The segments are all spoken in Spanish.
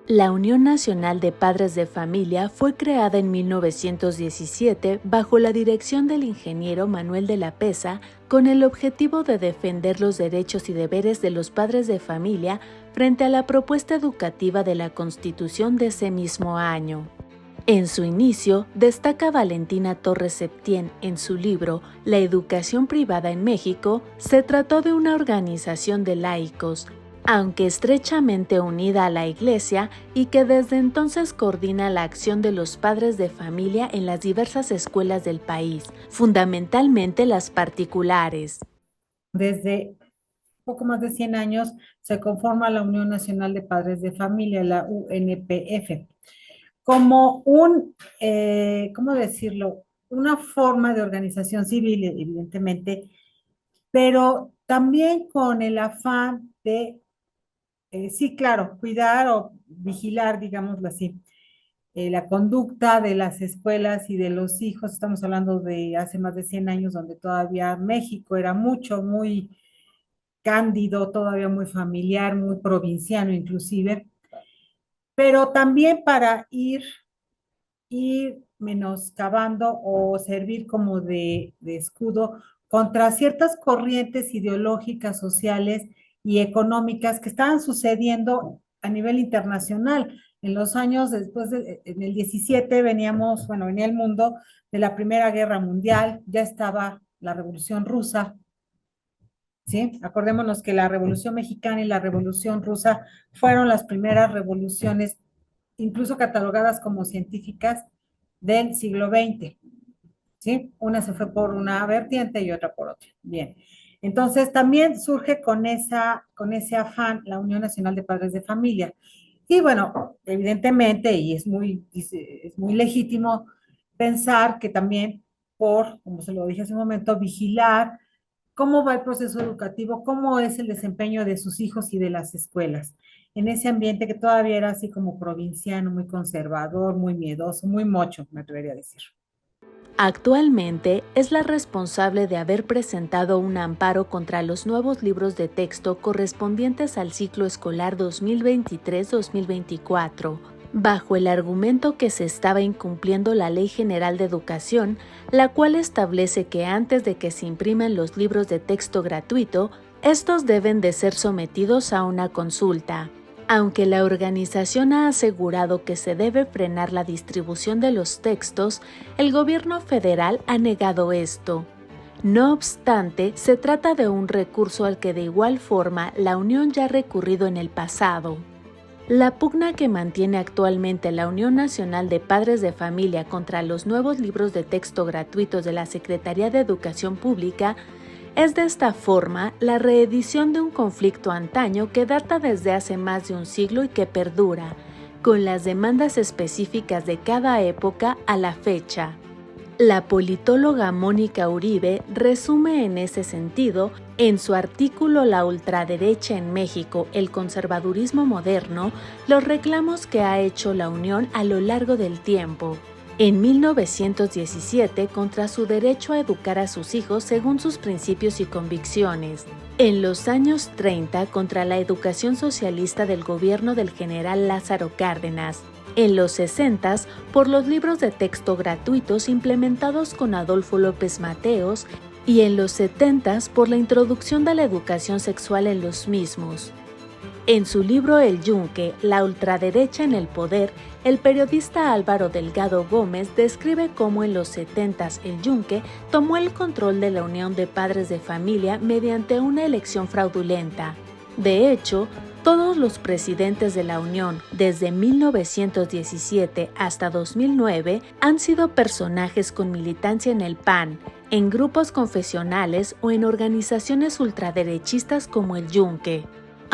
La Unión Nacional de Padres de Familia fue creada en 1917 bajo la dirección del ingeniero Manuel de la Peza con el objetivo de defender los derechos y deberes de los padres de familia frente a la propuesta educativa de la Constitución de ese mismo año. En su inicio, destaca Valentina Torres Septién en su libro La educación privada en México, se trató de una organización de laicos, aunque estrechamente unida a la Iglesia y que desde entonces coordina la acción de los padres de familia en las diversas escuelas del país, fundamentalmente las particulares. Desde poco más de 100 años se conforma la Unión Nacional de Padres de Familia, la UNPF, como ¿cómo decirlo? Una forma de organización civil, evidentemente, pero también con el afán de, sí, claro, cuidar o vigilar, digámoslo así, la conducta de las escuelas y de los hijos. Estamos hablando de hace más de 100 años, donde todavía México era muy cándido, todavía muy familiar, muy provinciano inclusive, pero también para ir menoscabando o servir como de escudo contra ciertas corrientes ideológicas, sociales y económicas que estaban sucediendo a nivel internacional. En los años en el 17 veníamos, bueno, venía el mundo de la Primera Guerra Mundial, ya estaba la Revolución Rusa, ¿sí? Acordémonos que la Revolución Mexicana y la Revolución Rusa fueron las primeras revoluciones, incluso catalogadas como científicas, del siglo XX, ¿sí? Una se fue por una vertiente y otra por otra. Bien. Entonces, también surge con ese afán la Unión Nacional de Padres de Familia. Y bueno, evidentemente, y es muy legítimo pensar que también como se lo dije hace un momento, vigilar cómo va el proceso educativo, cómo es el desempeño de sus hijos y de las escuelas, en ese ambiente que todavía era así como provinciano, muy conservador, muy miedoso, muy mocho, me atrevería a decir. Actualmente es la responsable de haber presentado un amparo contra los nuevos libros de texto correspondientes al ciclo escolar 2023-2024, bajo el argumento que se estaba incumpliendo la Ley General de Educación, la cual establece que antes de que se impriman los libros de texto gratuito, estos deben de ser sometidos a una consulta. Aunque la organización ha asegurado que se debe frenar la distribución de los textos, el gobierno federal ha negado esto. No obstante, se trata de un recurso al que de igual forma la Unión ya ha recurrido en el pasado. La pugna que mantiene actualmente la Unión Nacional de Padres de Familia contra los nuevos libros de texto gratuitos de la Secretaría de Educación Pública es de esta forma la reedición de un conflicto antaño que data desde hace más de un siglo y que perdura, con las demandas específicas de cada época a la fecha. La politóloga Mónica Uribe resume en ese sentido, en su artículo La ultraderecha en México, el conservadurismo moderno, los reclamos que ha hecho la Unión a lo largo del tiempo. En 1917 contra su derecho a educar a sus hijos según sus principios y convicciones. En los años 30 contra la educación socialista del gobierno del general Lázaro Cárdenas. En los 60 por los libros de texto gratuitos implementados con Adolfo López Mateos y en los 70 por la introducción de la educación sexual en los mismos. En su libro El Yunque, la ultraderecha en el poder, el periodista Álvaro Delgado Gómez describe cómo en los 70 el Yunque tomó el control de la Unión de Padres de Familia mediante una elección fraudulenta. De hecho, todos los presidentes de la Unión, desde 1917 hasta 2009, han sido personajes con militancia en el PAN, en grupos confesionales o en organizaciones ultraderechistas como el Yunque.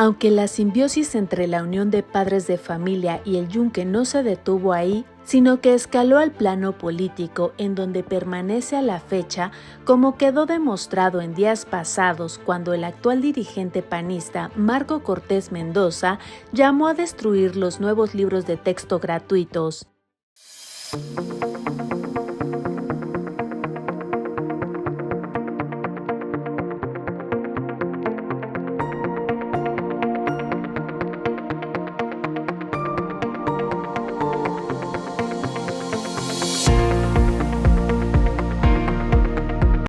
Aunque la simbiosis entre la Unión de Padres de Familia y el Yunque no se detuvo ahí, sino que escaló al plano político en donde permanece a la fecha, como quedó demostrado en días pasados cuando el actual dirigente panista Marco Cortés Mendoza llamó a destruir los nuevos libros de texto gratuitos.